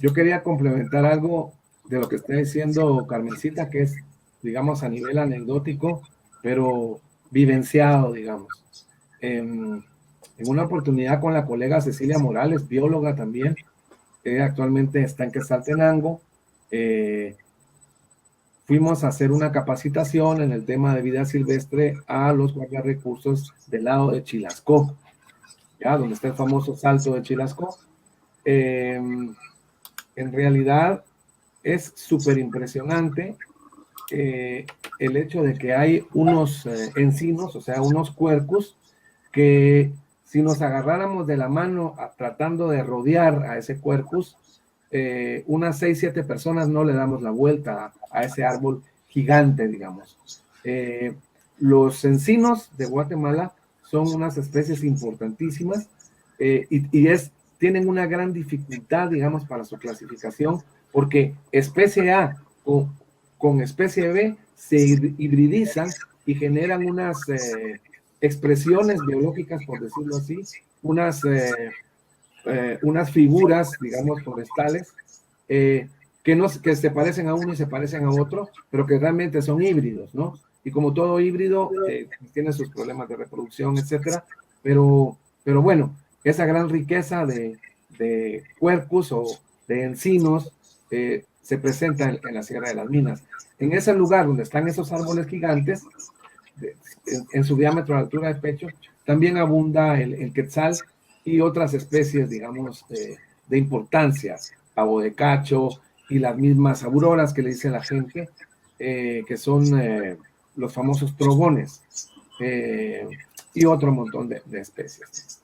Yo quería complementar algo de lo que está diciendo Carmencita, que es, digamos, a nivel anecdótico, pero vivenciado, digamos. En una oportunidad con la colega Cecilia Morales, bióloga también, actualmente está en Quetzaltenango, fuimos a hacer una capacitación en el tema de vida silvestre a los guardarrecursos del lado de Chilascó, ya donde está el famoso salto de Chilascó. En realidad es súper impresionante el hecho de que hay unos encinos, o sea, unos cuercos, que si nos agarráramos de la mano tratando de rodear a ese cuercus, unas 6, 7 personas no le damos la vuelta a ese árbol gigante, digamos. Los encinos de Guatemala son unas especies importantísimas y tienen una gran dificultad, digamos, para su clasificación, porque especie A con especie B se hibridizan y generan unas expresiones biológicas, por decirlo así, unas figuras, digamos, forestales, que se parecen a uno y se parecen a otro, pero que realmente son híbridos, ¿no? Y como todo híbrido, tiene sus problemas de reproducción, etcétera, pero bueno, esa gran riqueza de cuercos o de encinos se presenta en la Sierra de las Minas. En ese lugar donde están esos árboles gigantes, en su diámetro a la altura de pecho, también abunda el quetzal y otras especies, digamos, de importancia, pavo de cacho y las mismas auroras que le dice la gente, que son los famosos trogones, y otro montón de especies.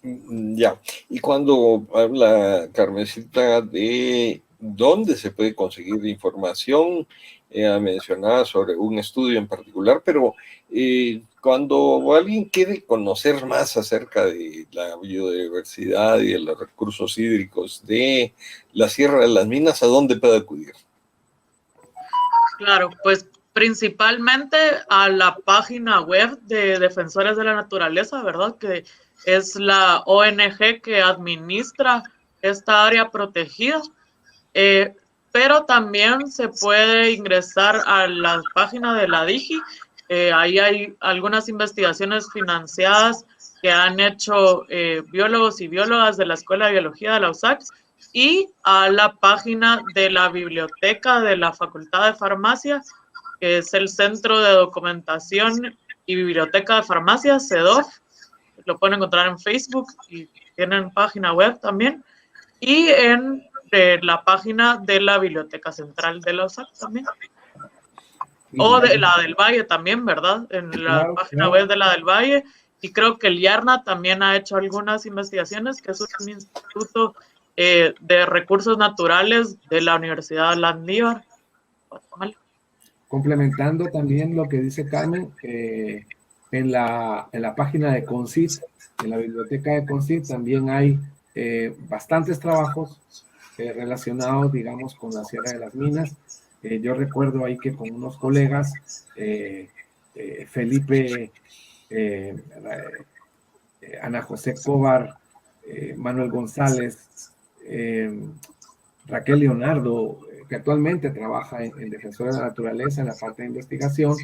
Ya, y cuando habla Carmencita de dónde se puede conseguir información, mencionaba sobre un estudio en particular, pero cuando alguien quiere conocer más acerca de la biodiversidad y de los recursos hídricos de la Sierra de las Minas, ¿a dónde puede acudir? Claro, pues principalmente a la página web de Defensores de la Naturaleza, ¿verdad? Que es la ONG que administra esta área protegida. Pero también se puede ingresar a la página de la DIGI. Ahí hay algunas investigaciones financiadas que han hecho biólogos y biólogas de la Escuela de Biología de la USAC, y a la página de la biblioteca de la Facultad de Farmacia, que es el Centro de Documentación y Biblioteca de Farmacia, CEDOF. Lo pueden encontrar en Facebook y tienen página web también. Y en la página de la Biblioteca Central de la USAC también. O de la del Valle también, ¿verdad? En la página web de la del Valle. Y creo que el IARNA también ha hecho algunas investigaciones, que es un instituto de recursos naturales de la Universidad Landívar, Guatemala. Complementando también lo que dice Carmen, en la página de CONCYT, en la biblioteca de CONCYT también hay bastantes trabajos relacionados, digamos, con la Sierra de las Minas. Yo recuerdo ahí que con unos colegas, Felipe, Ana José Cobar, Manuel González, Raquel Leonardo, que actualmente trabaja en Defensores de la Naturaleza en la parte de investigación,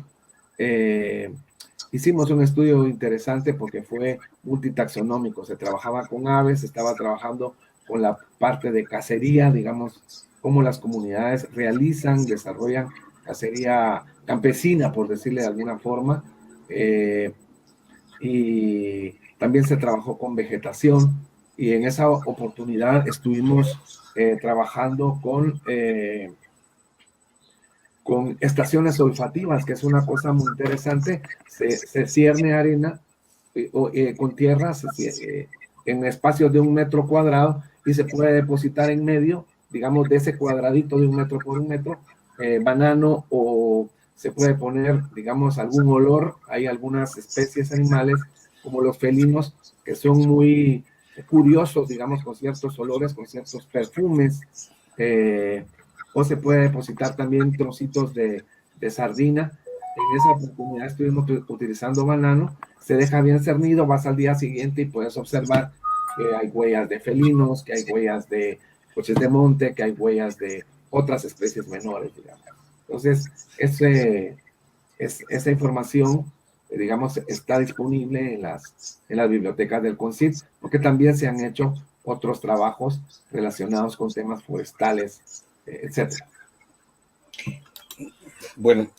hicimos un estudio interesante porque fue multitaxonómico. Se trabajaba con aves, se estaba trabajando con la parte de cacería, digamos, cómo las comunidades realizan, desarrollan cacería campesina, por decirle de alguna forma, y también se trabajó con vegetación, y en esa oportunidad estuvimos trabajando con estaciones olfativas, que es una cosa muy interesante. Se cierne arena con tierra en espacios de 1 metro cuadrado y se puede depositar en medio, digamos, de ese cuadradito de 1 metro por 1 metro, banano, o se puede poner, digamos, algún olor. Hay algunas especies animales, como los felinos, que son muy curiosos, digamos, con ciertos olores, con ciertos perfumes, o se puede depositar también trocitos de sardina. En esa oportunidad estuvimos utilizando banano, se deja bien cernido, vas al día siguiente y puedes observar que hay huellas de felinos, que hay huellas de coches de monte, que hay huellas de otras especies menores, digamos. Entonces, esa información, digamos, está disponible en las bibliotecas del CONCYT, porque también se han hecho otros trabajos relacionados con temas forestales, etcétera. Bueno,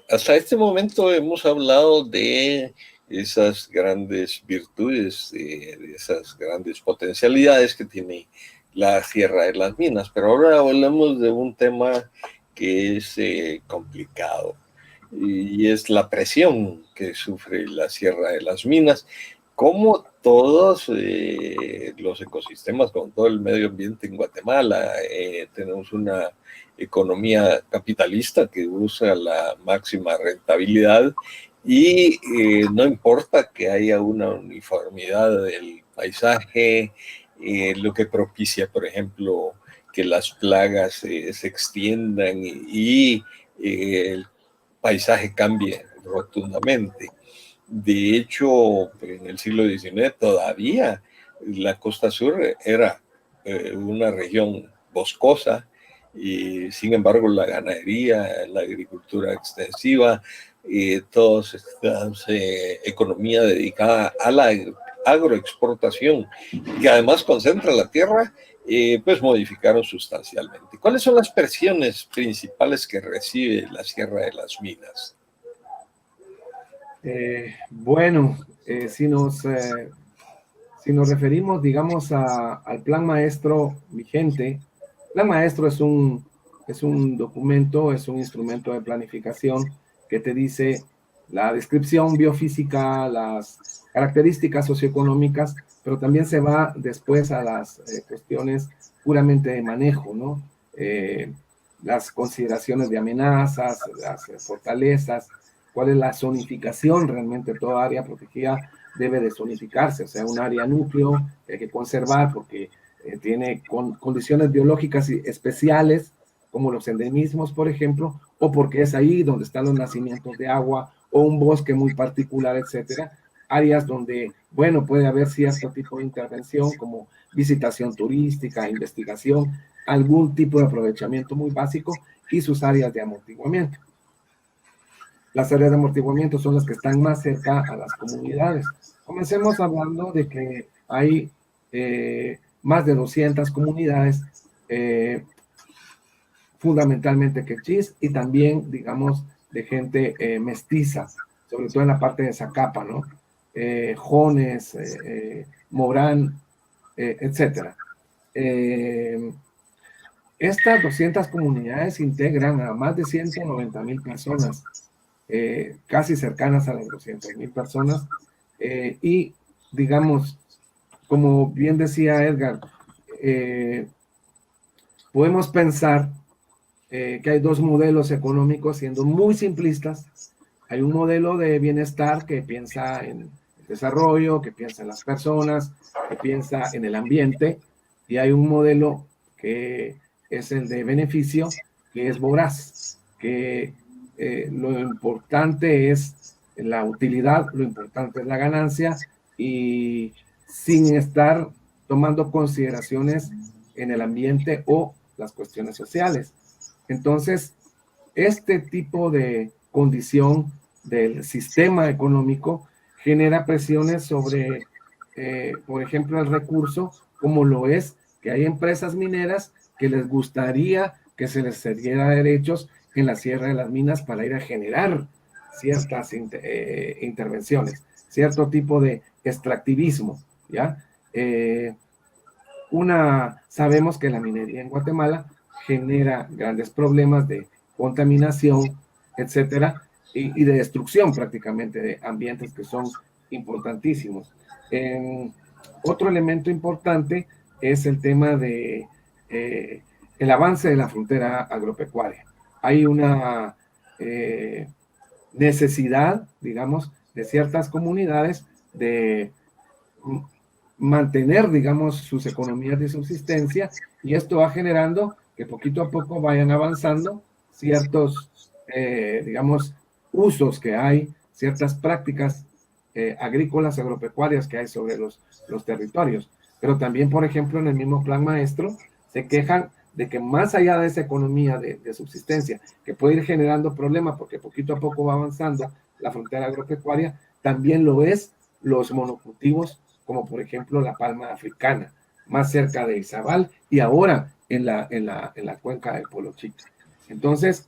hasta este momento hemos hablado de esas grandes virtudes, de esas grandes potencialidades que tiene la Sierra de las Minas, pero ahora hablamos de un tema que es complicado, y es la presión que sufre la Sierra de las Minas. Como todos los ecosistemas, con todo el medio ambiente en Guatemala, tenemos una economía capitalista que busca la máxima rentabilidad, y no importa que haya una uniformidad del paisaje, lo que propicia, por ejemplo, que las plagas se extiendan y el paisaje cambie rotundamente. De hecho, en el siglo XIX todavía la costa sur era una región boscosa, y sin embargo la ganadería, la agricultura extensiva, toda esta economía dedicada a la agroexportación, que además concentra la tierra, pues modificaron sustancialmente. ¿Cuáles son las presiones principales que recibe la Sierra de las Minas? Bueno, si nos referimos, digamos, al plan maestro vigente, el plan maestro es un documento, es un instrumento de planificación que te dice la descripción biofísica, las características socioeconómicas, pero también se va después a las cuestiones puramente de manejo, ¿no? Las consideraciones de amenazas, las fortalezas, cuál es la zonificación. Realmente toda área protegida debe de zonificarse, o sea, un área núcleo que hay que conservar porque tiene condiciones biológicas especiales, como los endemismos, por ejemplo, o porque es ahí donde están los nacimientos de agua, o un bosque muy particular, etcétera. Áreas donde, bueno, puede haber cierto tipo de intervención, como visitación turística, investigación, algún tipo de aprovechamiento muy básico, y sus áreas de amortiguamiento. Las áreas de amortiguamiento son las que están más cerca a las comunidades. Comencemos hablando de que hay más de 200 comunidades, fundamentalmente quechís, y también, digamos, de gente mestiza, sobre todo en la parte de Zacapa, ¿no? Jones, Morán, etcétera. Estas 200 comunidades integran a más de 190,000 personas, casi cercanas a las 200,000 personas, y digamos, como bien decía Edgar, podemos pensar que hay dos modelos económicos, siendo muy simplistas. Hay un modelo de bienestar que piensa en el desarrollo, que piensa en las personas, que piensa en el ambiente, y hay un modelo que es el de beneficio, que es voraz, que lo importante es la utilidad, lo importante es la ganancia, y sin estar tomando consideraciones en el ambiente o las cuestiones sociales. Entonces, este tipo de condición del sistema económico genera presiones sobre, por ejemplo, el recurso, como lo es que hay empresas mineras que les gustaría que se les cediera derechos en la Sierra de las Minas para ir a generar ciertas intervenciones, cierto tipo de extractivismo, ¿ya? Sabemos que la minería en Guatemala genera grandes problemas de contaminación, etcétera, y de destrucción prácticamente de ambientes que son importantísimos. Otro elemento importante es el tema de el avance de la frontera agropecuaria. Hay una necesidad, digamos, de ciertas comunidades de mantener, digamos, sus economías de subsistencia, y esto va generando que poquito a poco vayan avanzando ciertos, digamos, usos que hay, ciertas prácticas agrícolas, agropecuarias que hay sobre los territorios. Pero también, por ejemplo, en el mismo plan maestro, se quejan de que más allá de esa economía de subsistencia, que puede ir generando problemas porque poquito a poco va avanzando la frontera agropecuaria, también lo es los monocultivos, como por ejemplo la palma africana, más cerca de Izabal y ahora en la cuenca del Polo Chico. Entonces,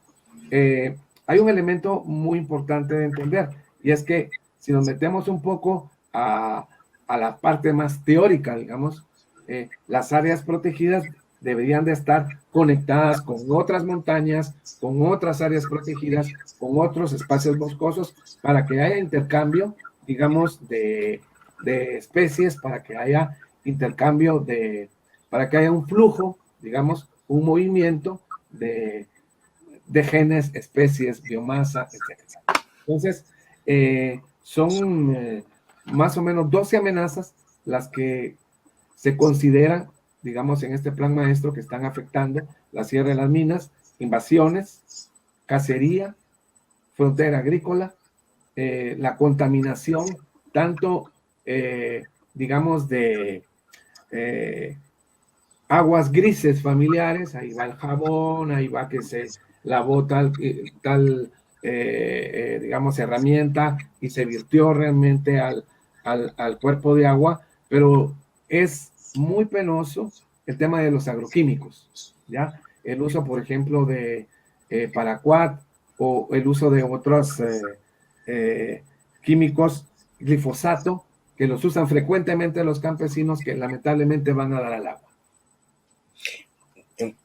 hay un elemento muy importante de entender, y es que si nos metemos un poco a la parte más teórica, digamos, las áreas protegidas deberían de estar conectadas con otras montañas, con otras áreas protegidas, con otros espacios boscosos, para que haya intercambio, digamos, de especies, para que haya intercambio para que haya un flujo, digamos, un movimiento de genes, especies, biomasa, etc. Entonces, son más o menos 12 amenazas las que se consideran, digamos, en este plan maestro, que están afectando la Sierra de las Minas: invasiones, cacería, frontera agrícola, la contaminación, tanto, digamos, de aguas grises familiares, ahí va el jabón, ahí va que se lavó tal digamos, herramienta y se virtió realmente al cuerpo de agua, pero es muy penoso el tema de los agroquímicos, ¿ya? El uso, por ejemplo, de paraquat, o el uso de otros químicos, glifosato, que los usan frecuentemente los campesinos, que lamentablemente van a dar al agua.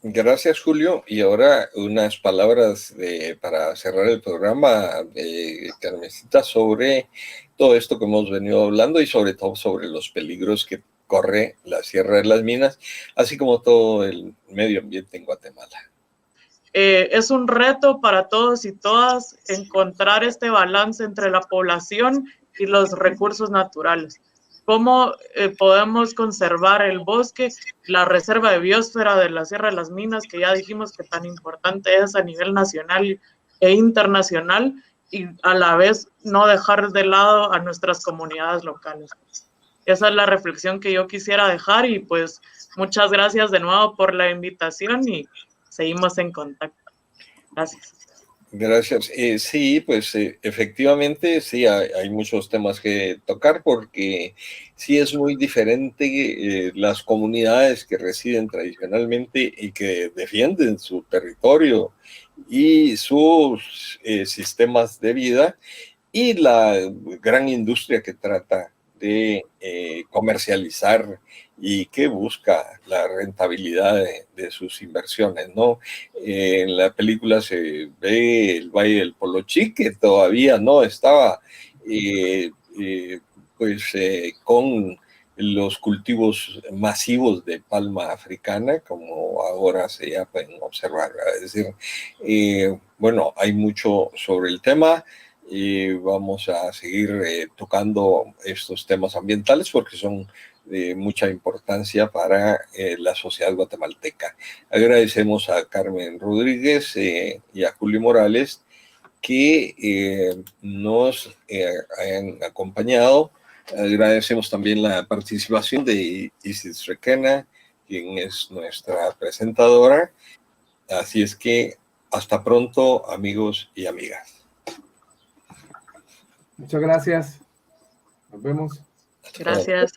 Gracias, Julio. Y ahora unas palabras para cerrar el programa, Carmencita, sobre todo esto que hemos venido hablando y sobre todo sobre los peligros que corre la Sierra de las Minas, así como todo el medio ambiente en Guatemala. Es un reto para todos y todas encontrar este balance entre la población y los recursos naturales. ¿Cómo podemos conservar el bosque, la reserva de biosfera de la Sierra de las Minas, que ya dijimos que tan importante es a nivel nacional e internacional, y a la vez no dejar de lado a nuestras comunidades locales? Esa es la reflexión que yo quisiera dejar, y pues muchas gracias de nuevo por la invitación y seguimos en contacto. Gracias. Gracias. Sí, pues efectivamente, sí, hay muchos temas que tocar, porque sí es muy diferente las comunidades que residen tradicionalmente y que defienden su territorio y sus sistemas de vida, y la gran industria que trata de comercializar y que busca la rentabilidad de sus inversiones, ¿no? En la película se ve el Valle del Polo Chico, que todavía no estaba con los cultivos masivos de palma africana, como ahora se ya pueden observar. Es decir, bueno, hay mucho sobre el tema, y vamos a seguir tocando estos temas ambientales porque son de mucha importancia para la sociedad guatemalteca. Agradecemos a Carmen Rodríguez y a Julio Morales que nos han acompañado. Agradecemos también la participación de Isis Requena, quien es nuestra presentadora. Así es que hasta pronto, amigos y amigas. Muchas gracias. Nos vemos. Gracias.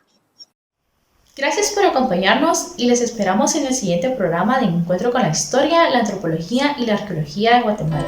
Gracias por acompañarnos y les esperamos en el siguiente programa de Encuentro con la Historia, la Antropología y la Arqueología de Guatemala.